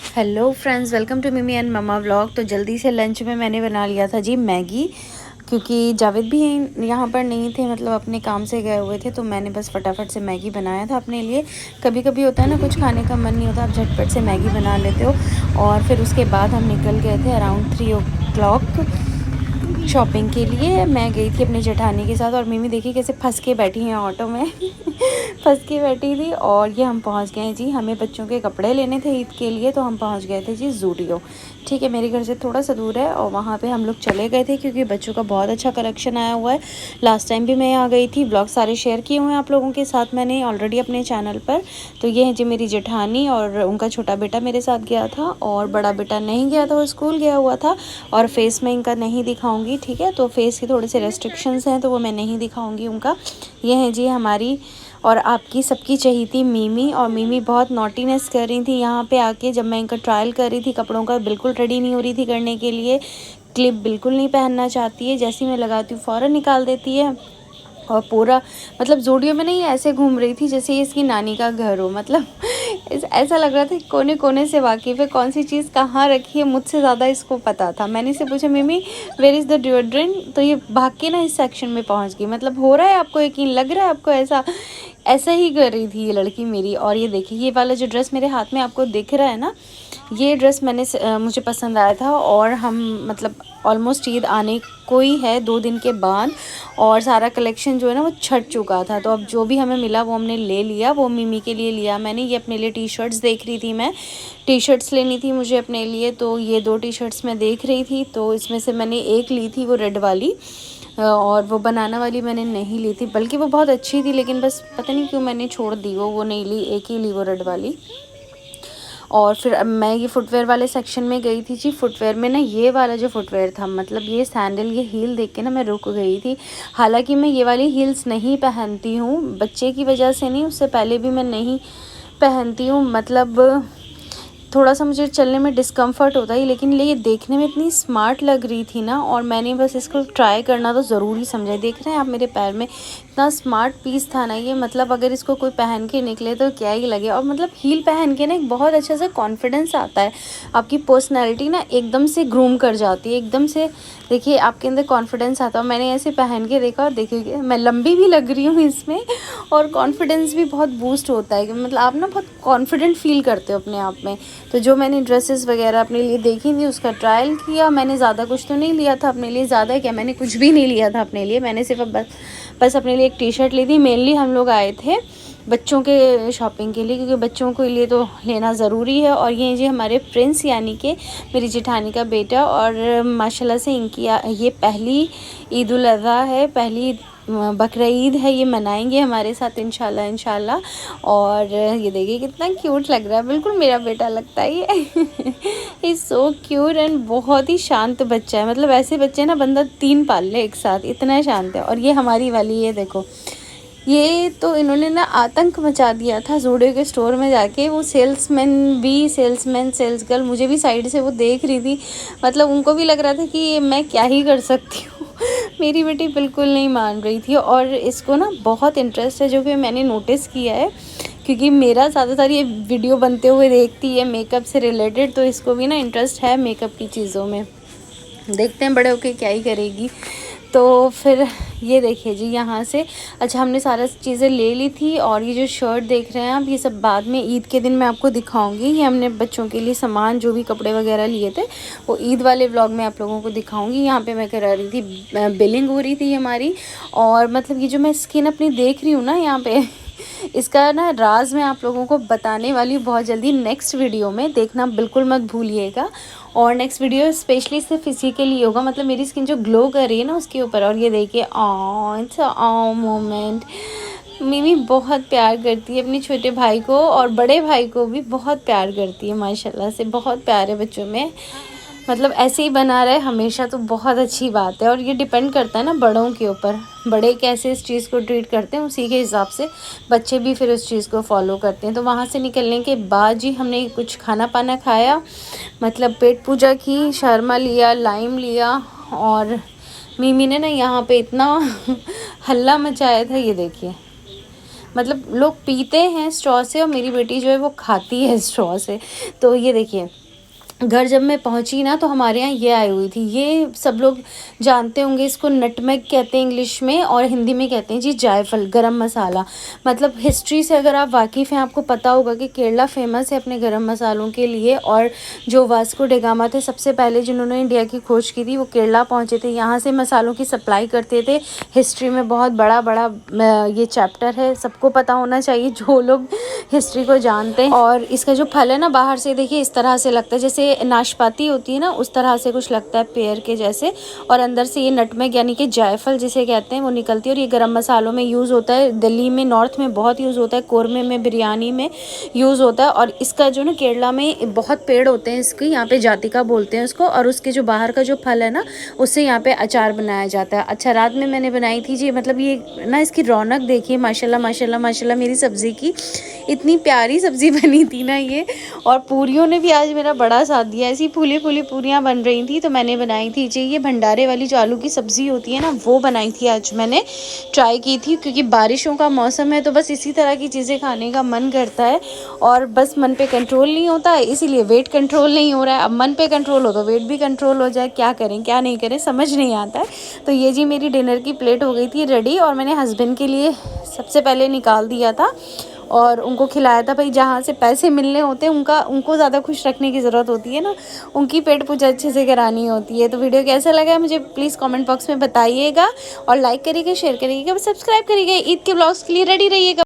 Hello friends, welcome to मिमी and mama vlog. तो जल्दी से लंच में मैंने बना लिया था जी मैगी, क्योंकि जावेद भी यहाँ पर नहीं थे, मतलब अपने काम से गए हुए थे। तो मैंने बस फटाफट से मैगी बनाया था अपने लिए। कभी कभी होता है ना, कुछ खाने का मन नहीं होता, आप झटपट से मैगी बना लेते हो। और फिर उसके बाद हम निकल गए थे अराउंड 3 o'clock शॉपिंग के लिए। मैं गई थी अपनी जेठानी के साथ, और मिमी देखी कैसे फंस के बैठी हैं ऑटो में फंस के बैठी थी। और ये हम पहुंच गए जी, हमें बच्चों के कपड़े लेने थे ईद के लिए, तो हम पहुंच गए थे जी ज़ूडियो। ठीक है, मेरे घर से थोड़ा सा दूर है, और वहाँ पे हम लोग चले गए थे क्योंकि बच्चों का बहुत अच्छा कलेक्शन आया हुआ है। लास्ट टाइम भी मैं यहाँ गई थी, ब्लॉग सारे शेयर किए हुए हैं आप लोगों के साथ मैंने ऑलरेडी अपने चैनल पर। तो ये है जी मेरी जेठानी, और उनका छोटा बेटा मेरे साथ गया था, और बड़ा बेटा नहीं गया था, वो स्कूल गया हुआ था। और फेस में इनका नहीं दिखाऊंगी, ठीक है, तो फेस के थोड़े से रेस्ट्रिक्शंस हैं, तो वो मैं नहीं दिखाऊंगी उनका। ये है जी हमारी और आपकी सबकी चहेती मिमी। और मिमी बहुत नॉटीनेस कर रही थी यहाँ पे आके। जब मैं इनका ट्रायल कर रही थी कपड़ों का, बिल्कुल रेडी नहीं हो रही थी करने के लिए। क्लिप बिल्कुल नहीं पहनना चाहती है, जैसे ही मैं लगाती हूँ फ़ौरन निकाल देती है। और पूरा मतलब ज़ूडियो में नहीं, ऐसे घूम रही थी जैसे ये इसकी नानी का घर हो। मतलब ऐसा लग रहा था कोने कोने से वाकिफ़ है, कौन सी चीज़ कहाँ रखी है, मुझसे ज़्यादा इसको पता था। मैंने इसे पूछा, मिमी वेयर इज़ द डिओड्रेंट, तो ये भाग के ना इस सेक्शन में पहुँच गई। मतलब हो रहा है आपको यकीन, लग रहा है आपको ऐसा ऐसा ही कर रही थी ये लड़की मेरी। और ये देखिए, ये वाला जो ड्रेस मेरे हाथ में आपको दिख रहा है ना, ये ड्रेस मुझे पसंद आया था। और हम मतलब ऑलमोस्ट ईद आने को ही है 2 दिन के बाद, और सारा कलेक्शन जो है ना वो छट चुका था। तो अब जो भी हमें मिला वो हमने ले लिया। वो मिमी के लिए लिया मैंने, ये अपने लिए टी शर्ट्स देख रही थी मैं, टी शर्ट्स लेनी थी मुझे अपने लिए। तो ये 2 टी शर्ट्स मैं देख रही थी, तो इसमें से मैंने एक ली थी वो रेड वाली, और वो बनाना वाली मैंने नहीं ली थी, बल्कि वो बहुत अच्छी थी, लेकिन बस पता नहीं क्यों मैंने छोड़ दी, वो नहीं ली, एक ही ली वो रेड वाली। और फिर अब मैं ये फुटवेयर वाले सेक्शन में गई थी जी। फुटवेयर में ना ये वाला जो फुटवेयर था, मतलब ये सैंडल, ये हील देख के ना मैं रुक गई थी। हालांकि मैं ये वाली हील्स नहीं पहनती हूँ, बच्चे की वजह से नहीं, उससे पहले भी मैं नहीं पहनती हूँ। मतलब थोड़ा सा मुझे चलने में डिस्कम्फ़र्ट होता है, लेकिन ये देखने में इतनी स्मार्ट लग रही थी ना, और मैंने बस इसको ट्राई करना तो ज़रूरी समझा। देख रहे हैं आप मेरे पैर में, इतना स्मार्ट पीस था ना ये। मतलब अगर इसको कोई पहन के निकले तो क्या ही लगे। और मतलब हील पहन के ना एक बहुत अच्छा सा कॉन्फिडेंस आता है, आपकी पर्सनैलिटी ना एकदम से ग्रूम कर जाती है, एकदम से देखिए आपके अंदर कॉन्फिडेंस आता है। मैंने ऐसे पहन के देखा, और देखिए मैं लंबी भी लग रही हूँ इसमें, और कॉन्फिडेंस भी बहुत बूस्ट होता है कि मतलब आप ना बहुत कॉन्फिडेंट फील करते हो अपने आप में। तो जो मैंने ड्रेसेस वगैरह अपने लिए देखी थी उसका ट्रायल किया मैंने। ज़्यादा कुछ तो नहीं लिया था अपने लिए, ज़्यादा क्या, मैंने कुछ भी नहीं लिया था अपने लिए। मैंने सिर्फ बस अपने लिए एक टी शर्ट ली थी। मेनली हम लोग आए थे बच्चों के शॉपिंग के लिए, क्योंकि बच्चों के लिए तो लेना ज़रूरी है। और ये जी हमारे प्रिंस, यानी कि मेरी जेठानी का बेटा, और माशाल्लाह से इनकी ये पहली ईद उल अज़हा है, पहली बकरा ईद है, ये मनाएंगे हमारे साथ इंशाल्लाह इंशाल्लाह। और ये देखिए कितना क्यूट लग रहा है, बिल्कुल मेरा बेटा लगता है ये इज़ सो क्यूट, एंड बहुत ही शांत बच्चा है। मतलब ऐसे बच्चे ना बंदा 3 पाल ले एक साथ, इतना शांत है। और ये हमारी वाली, ये देखो, ये तो इन्होंने ना आतंक मचा दिया था ज़ूडियो के स्टोर में जाके। वो सेल्समैन सेल्स गर्ल मुझे भी साइड से वो देख रही थी, मतलब उनको भी लग रहा था कि मैं क्या ही कर सकती हूँ मेरी बेटी बिल्कुल नहीं मान रही थी। और इसको ना बहुत इंटरेस्ट है, जो कि मैंने नोटिस किया है, क्योंकि मेरा ज़्यादातर ये वीडियो बनते हुए देखती है मेकअप से रिलेटेड, तो इसको भी ना इंटरेस्ट है मेकअप की चीज़ों में। देखते हैं बड़े होके क्या ही करेगी। तो फिर ये देखिए जी यहाँ से, अच्छा हमने सारा चीज़ें ले ली थी। और ये जो शर्ट देख रहे हैं आप, ये सब बाद में ईद के दिन मैं आपको दिखाऊंगी। ये हमने बच्चों के लिए सामान, जो भी कपड़े वगैरह लिए थे, वो ईद वाले व्लॉग में आप लोगों को दिखाऊंगी। यहाँ पे मैं करा रही थी, बिलिंग हो रही थी हमारी। और मतलब ये जो मैं स्किन अपनी देख रही हूँ ना यहाँ पे इसका ना राज मैं आप लोगों को बताने वाली हूँ बहुत जल्दी, नेक्स्ट वीडियो में देखना बिल्कुल मत भूलिएगा। और नेक्स्ट वीडियो स्पेशली सिर्फ इसी के लिए होगा, मतलब मेरी स्किन जो ग्लो कर रही है ना उसके ऊपर। और ये देखिए, इट्स अ मोमेंट। मिमी बहुत प्यार करती है अपने छोटे भाई को, और बड़े भाई को भी बहुत प्यार करती है, माशाल्लाह से बहुत प्यार है बच्चों में। मतलब ऐसे ही बना रहे हमेशा तो बहुत अच्छी बात है। और ये डिपेंड करता है ना बड़ों के ऊपर, बड़े कैसे इस चीज़ को ट्रीट करते हैं, उसी के हिसाब से बच्चे भी फिर उस चीज़ को फॉलो करते हैं। तो वहाँ से निकलने के बाद जी हमने कुछ खाना पाना खाया, मतलब पेट पूजा की, शर्मा लिया, लाइम लिया। और मिमी ने ना यहाँ पे इतना हल्ला मचाया था, ये देखिए। मतलब लोग पीते हैं स्ट्रॉ से और मेरी बेटी जो है वो खाती है स्ट्रॉ से। तो ये देखिए, घर जब मैं पहुंची ना तो हमारे यहाँ ये आई हुई थी, ये सब लोग जानते होंगे, इसको नटमेग कहते हैं इंग्लिश में और हिंदी में कहते हैं जी जायफल, गरम मसाला। मतलब हिस्ट्री से अगर आप वाकिफ़ हैं, आपको पता होगा कि केरला फेमस है अपने गरम मसालों के लिए। और जो वास्को ड गामा थे, सबसे पहले जिन्होंने इंडिया की खोज की थी, वो केरला पहुँचे थे, यहाँ से मसालों की सप्लाई करते थे। हिस्ट्री में बहुत बड़ा बड़ा ये चैप्टर है, सबको पता होना चाहिए जो लोग हिस्ट्री को जानते हैं। और इसका जो फल है ना, बाहर से देखिए इस तरह से लगता है जैसे नाशपाती होती है ना, उस तरह से कुछ लगता है पेयर के जैसे। और अंदर से ये नटमेग यानी कि जायफल जिसे कहते हैं वो निकलती है। और ये गरम मसालों में यूज़ होता है, दिल्ली में नॉर्थ में बहुत यूज़ होता है, कौरमे में, बिरयानी में यूज़ होता है। और इसका जो ना केरला में बहुत पेड़ होते हैं इसकी, यहाँ पे जातिका बोलते हैं उसको। और उसके जो बाहर का जो फल है ना, उससे यहाँ पे अचार बनाया जाता है। अच्छा, रात में मैंने बनाई थी जी, मतलब ये ना इसकी रौनक देखिए, माशाल्लाह माशाल्लाह माशाल्लाह मेरी सब्ज़ी की, इतनी प्यारी सब्ज़ी बनी थी ना ये। और पूरियों ने भी आज मेरा बड़ा साथ दिया, ऐसी फूली फूली पूरियाँ बन रही थी तो मैंने बनाई थी जी। ये भंडारे वाली जो आलू की सब्ज़ी होती है ना, वो बनाई थी आज मैंने, ट्राई की थी। क्योंकि बारिशों का मौसम है तो बस इसी तरह की चीज़ें खाने का मन करता है। और बस मन पे कंट्रोल नहीं होता है, इसीलिए वेट कंट्रोल नहीं हो रहा है। अब मन पे कंट्रोल हो तो वेट भी कंट्रोल हो जाए, क्या करें क्या नहीं करें समझ नहीं आता है। तो ये जी मेरी डिनर की प्लेट हो गई थी रेडी, और मैंने हस्बैंड के लिए सबसे पहले निकाल दिया था और उनको खिलाया था। भाई जहाँ से पैसे मिलने होते हैं उनको ज़्यादा खुश रखने की ज़रूरत होती है ना, उनकी पेट पूजा अच्छे से करानी होती है। तो वीडियो कैसा लगा मुझे प्लीज़ कमेंट बॉक्स में बताइएगा, और लाइक करिएगा, शेयर करिएगा, सब्सक्राइब करिएगा। ईद के ब्लॉग्स के लिए रेडी रहिएगा।